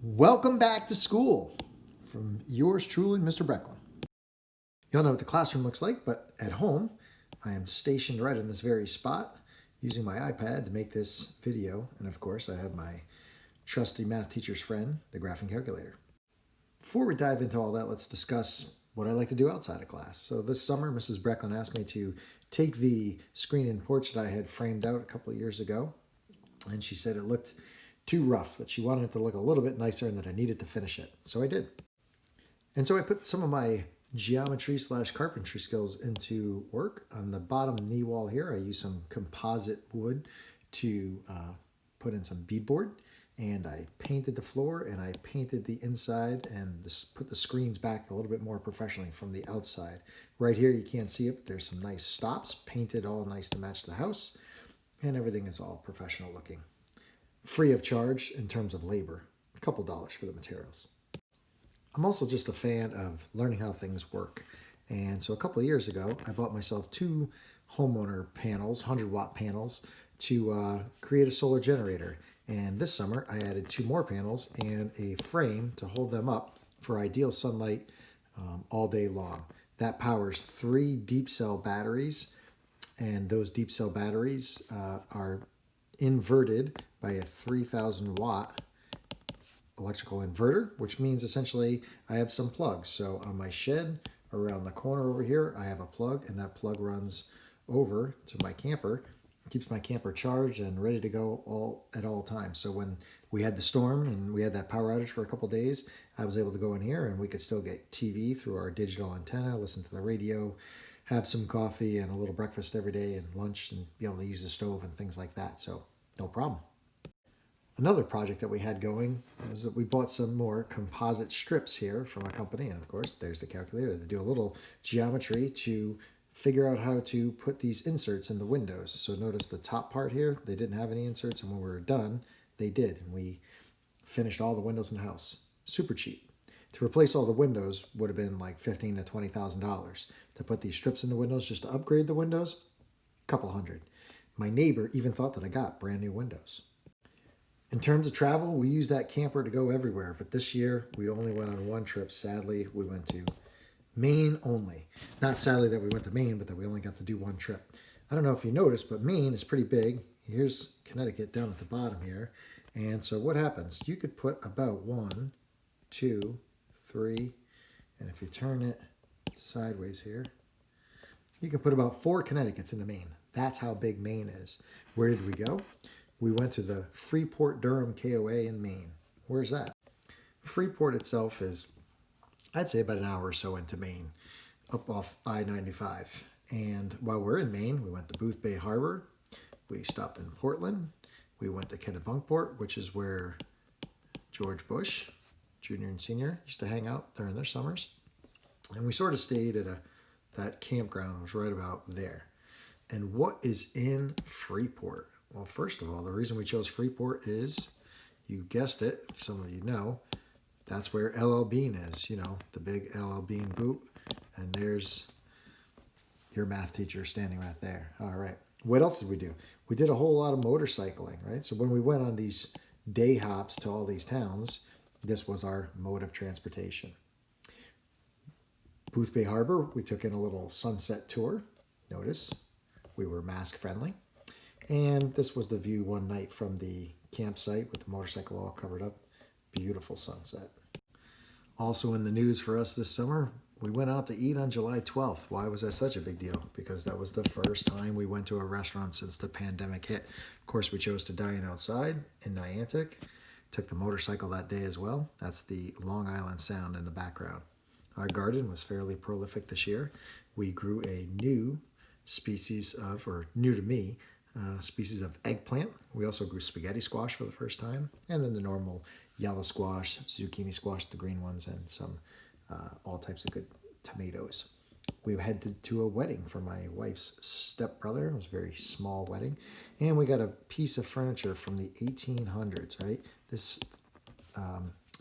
Welcome back to school from yours truly, Mr. Brecklin. Y'all know what the classroom looks like, but at home, I am stationed right in this very spot using my iPad to make this video. And of course, I have my trusty math teacher's friend, the graphing calculator. Before we dive into all that, let's discuss what I like to do outside of class. So this summer, Mrs. Brecklin asked me to take the screen-in porch that I had framed out a couple of years ago, and she said it looked too rough, that she wanted it to look a little bit nicer and that I needed to finish it. So I did. And so I put some of my geometry / carpentry skills into work. On the bottom knee wall here, I used some composite wood to put in some beadboard, and I painted the floor and I painted the inside and put the screens back a little bit more professionally from the outside. Right here, you can't see it, but there's some nice stops, painted all nice to match the house, and everything is all professional looking. Free of charge in terms of labor, a couple dollars for the materials. I'm also just a fan of learning how things work. And so a couple of years ago, I bought myself 2 homeowner panels, 100-watt panels, to create a solar generator. And this summer, I added 2 more panels and a frame to hold them up for ideal sunlight all day long. That powers 3 deep cell batteries, and those deep cell batteries are inverted by a 3,000-watt electrical inverter, which means essentially I have some plugs. So on my shed around the corner over here, I have a plug, and that plug runs over to my camper, keeps my camper charged and ready to go at all times. So when we had the storm and we had that power outage for a couple days, I was able to go in here and we could still get TV through our digital antenna, listen to the radio, have some coffee and a little breakfast every day and lunch, and be able to use the stove and things like that. So no problem. Another project that we had going was that we bought some more composite strips here from a company. And of course, there's the calculator to do a little geometry to figure out how to put these inserts in the windows. So notice the top part here, they didn't have any inserts. And when we were done, they did. And we finished all the windows in the house. Super cheap. To replace all the windows would have been like $15,000 to $20,000. To put these strips in the windows, just to upgrade the windows, a couple hundred. My neighbor even thought that I got brand new windows. In terms of travel, we use that camper to go everywhere, but this year we only went on one trip. Sadly, we went to Maine only. Not sadly that we went to Maine, but that we only got to do one trip. I don't know if you noticed, but Maine is pretty big. Here's Connecticut down at the bottom here. And so what happens? You could put about 1, 2, 3, and if you turn it sideways here, you can put about 4 Connecticuts into Maine. That's how big Maine is. Where did we go? We went to the Freeport-Durham KOA in Maine. Where's that? Freeport itself is, I'd say, about an hour or so into Maine, up off I-95. And while we're in Maine, we went to Booth Bay Harbor. We stopped in Portland. We went to Kennebunkport, which is where George Bush, Jr. and Sr. used to hang out during their summers. And we sort of stayed at that campground was right about there. And what is in Freeport? Well, first of all, the reason we chose Freeport is, you guessed it, some of you know, that's where LL Bean is, you know, the big LL Bean boot. And there's your math teacher standing right there. All right. What else did we do? We did a whole lot of motorcycling, right? So when we went on these day hops to all these towns, this was our mode of transportation. Booth Bay Harbor, we took in a little sunset tour. Notice we were mask friendly. And this was the view one night from the campsite with the motorcycle all covered up. Beautiful sunset. Also in the news for us this summer, we went out to eat on July 12th. Why was that such a big deal? Because that was the first time we went to a restaurant since the pandemic hit. Of course, we chose to dine outside in Niantic. Took the motorcycle that day as well. That's the Long Island Sound in the background. Our garden was fairly prolific this year. We grew a new species of, or new to me, species of eggplant. We also grew spaghetti squash for the first time, and then the normal yellow squash, zucchini squash, the green ones, and some all types of good tomatoes. We headed to a wedding for my wife's stepbrother. It was a very small wedding, and we got a piece of furniture from the 1800s, right? This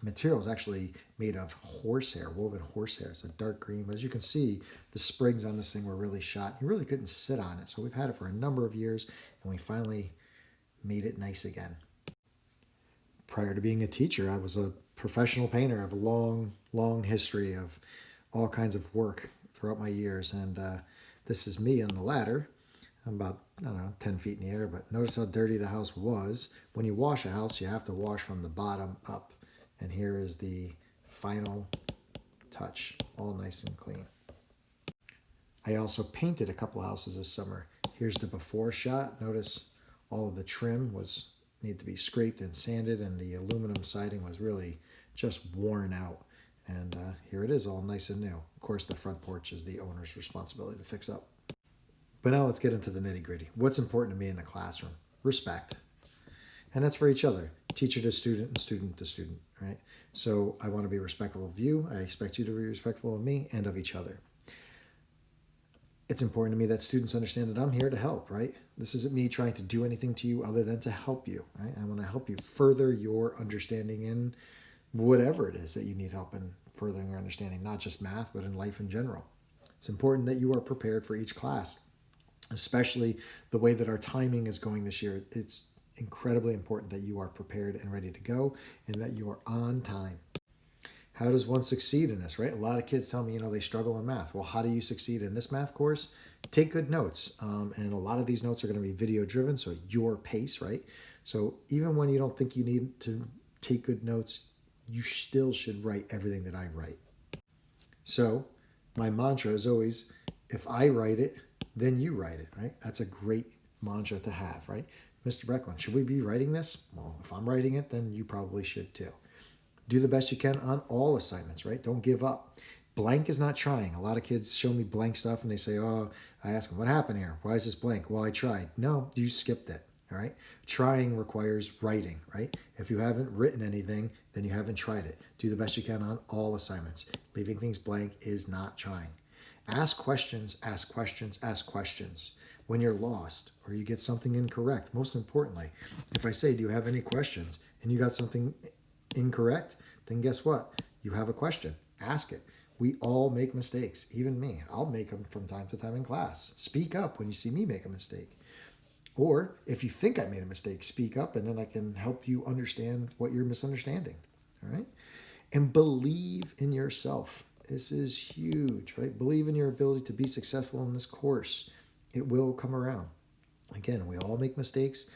material is actually made of horsehair, woven horsehair. It's a dark green, but as you can see, the springs on this thing were really shot. You really couldn't sit on it. So we've had it for a number of years, and we finally made it nice again. Prior to being a teacher, I was a professional painter. I have a long history of all kinds of work throughout my years. And this is me on the ladder. I'm about, I don't know, 10 feet in the air, but notice how dirty the house was. When you wash a house, you have to wash from the bottom up. And here is the final touch, all nice and clean. I also painted a couple houses this summer. Here's the before shot. Notice all of the trim needed to be scraped and sanded, and the aluminum siding was really just worn out. And here it is, all nice and new. Of course, the front porch is the owner's responsibility to fix up. But now let's get into the nitty-gritty. What's important to me in the classroom? Respect. And that's for each other, teacher to student and student to student, right? So I want to be respectful of you. I expect you to be respectful of me and of each other. It's important to me that students understand that I'm here to help, right? This isn't me trying to do anything to you other than to help you, right? I want to help you further your understanding in whatever it is that you need help in furthering your understanding, not just math, but in life in general. It's important that you are prepared for each class, especially the way that our timing is going this year. It's incredibly important that you are prepared and ready to go and that you are on time. How does one succeed in this, right? A lot of kids tell me, they struggle in math. Well, how do you succeed in this math course? Take good notes. And a lot of these notes are going to be video driven, so your pace, right? So even when you don't think you need to take good notes, you still should write everything that I write. So my mantra is always, if I write it, then you write it, right? That's a great mantra to have, right? Mr. Brecklin, should we be writing this? Well, if I'm writing it, then you probably should too. Do the best you can on all assignments, right? Don't give up. Blank is not trying. A lot of kids show me blank stuff and they say, I ask them, what happened here? Why is this blank? Well, I tried. No, you skipped it, all right? Trying requires writing, right? If you haven't written anything, then you haven't tried it. Do the best you can on all assignments. Leaving things blank is not trying. Ask questions, ask questions, ask questions. When you're lost or you get something incorrect, most importantly, if I say, do you have any questions? And you got something incorrect, then guess what? You have a question. Ask it. We all make mistakes, even me. I'll make them from time to time in class. Speak up when you see me make a mistake. Or if you think I made a mistake, speak up and then I can help you understand what you're misunderstanding. All right? And believe in yourself. This is huge, right? Believe in your ability to be successful in this course. It will come around. Again, we all make mistakes.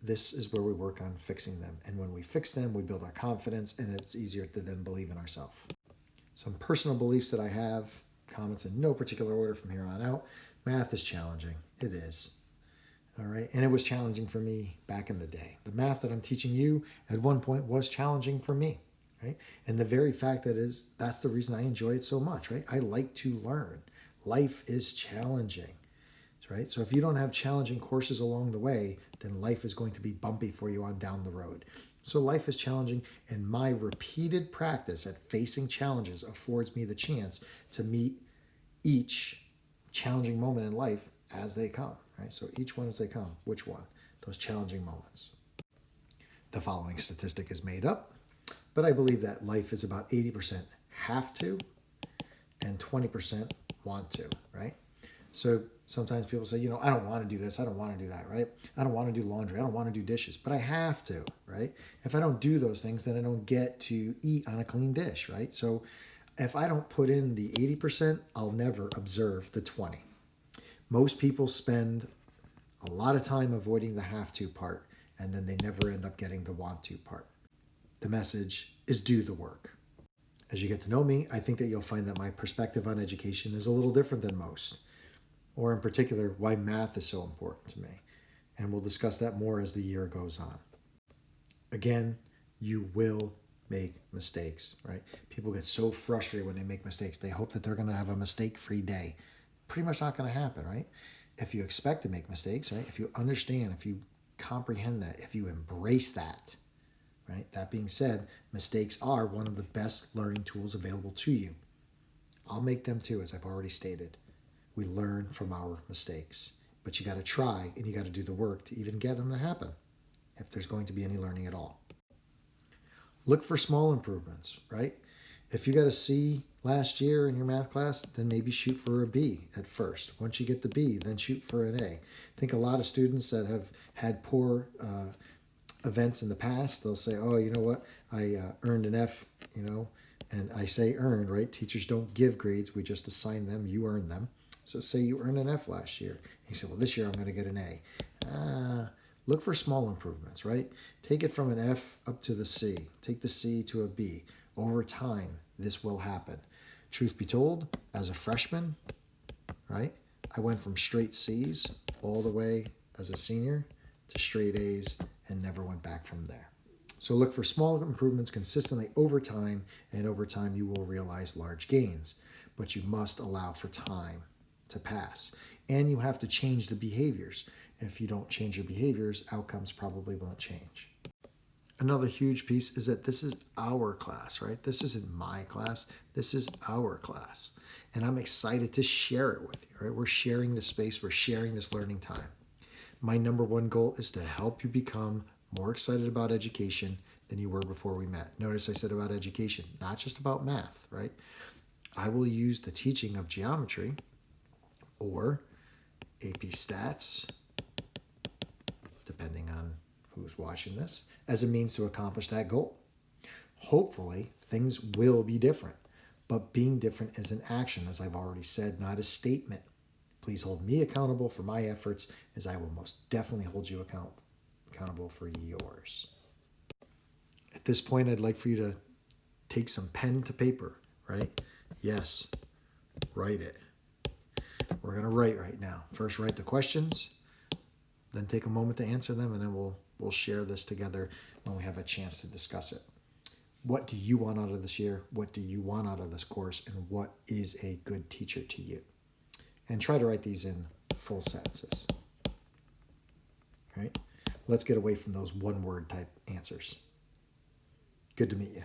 This is where we work on fixing them. And when we fix them, we build our confidence and it's easier to then believe in ourselves. Some personal beliefs that I have, comments in no particular order from here on out. Math is challenging. It is. All right. And it was challenging for me back in the day. The math that I'm teaching you at one point was challenging for me. Right? And the very fact that's the reason I enjoy it so much, right? I like to learn. Life is challenging, right? So if you don't have challenging courses along the way, then life is going to be bumpy for you on down the road. So life is challenging, and my repeated practice at facing challenges affords me the chance to meet each challenging moment in life as they come, right? So each one as they come. Which one? Those challenging moments. The following statistic is made up. But I believe that life is about 80% have to and 20% want to, right? So sometimes people say, I don't want to do this. I don't want to do that, right? I don't want to do laundry. I don't want to do dishes, but I have to, right? If I don't do those things, then I don't get to eat on a clean dish, right? So if I don't put in the 80%, I'll never observe the 20. Most people spend a lot of time avoiding the have to part, and then they never end up getting the want to part. The message is do the work. As you get to know me, I think that you'll find that my perspective on education is a little different than most, or in particular, why math is so important to me. And we'll discuss that more as the year goes on. Again, you will make mistakes, right? People get so frustrated when they make mistakes. They hope that they're going to have a mistake-free day. Pretty much not going to happen, right? If you expect to make mistakes, right? If you understand, if you comprehend that, if you embrace that, right? That being said, mistakes are one of the best learning tools available to you. I'll make them too, as I've already stated. We learn from our mistakes, but you got to try and you got to do the work to even get them to happen if there's going to be any learning at all. Look for small improvements, right? If you got a C last year in your math class, then maybe shoot for a B at first. Once you get the B, then shoot for an A. I think a lot of students that have had poor events in the past, they'll say, oh, you know what, I earned an F, and I say earned, right? Teachers don't give grades, we just assign them, you earn them. So say you earned an F last year. And you say, well, this year I'm going to get an A. Look for small improvements, right? Take it from an F up to the C. Take the C to a B. Over time, this will happen. Truth be told, as a freshman, right, I went from straight C's all the way as a senior to straight A's and never went back from there. So look for small improvements consistently over time, and over time you will realize large gains. But you must allow for time to pass. And you have to change the behaviors. If you don't change your behaviors, outcomes probably won't change. Another huge piece is that this is our class, right? This isn't my class. This is our class. And I'm excited to share it with you, right? We're sharing this space. We're sharing this learning time. My number one goal is to help you become more excited about education than you were before we met. Notice I said about education, not just about math, right? I will use the teaching of geometry or AP Stats, depending on who's watching this, as a means to accomplish that goal. Hopefully, things will be different, but being different is an action, as I've already said, not a statement. Please hold me accountable for my efforts, as I will most definitely hold you accountable for yours. At this point, I'd like for you to take some pen to paper, right? Yes, write it. We're going to write right now. First, write the questions, then take a moment to answer them, and then we'll share this together when we have a chance to discuss it. What do you want out of this year? What do you want out of this course? And what is a good teacher to you? And try to write these in full sentences. Right? Let's get away from those one-word type answers. Good to meet you.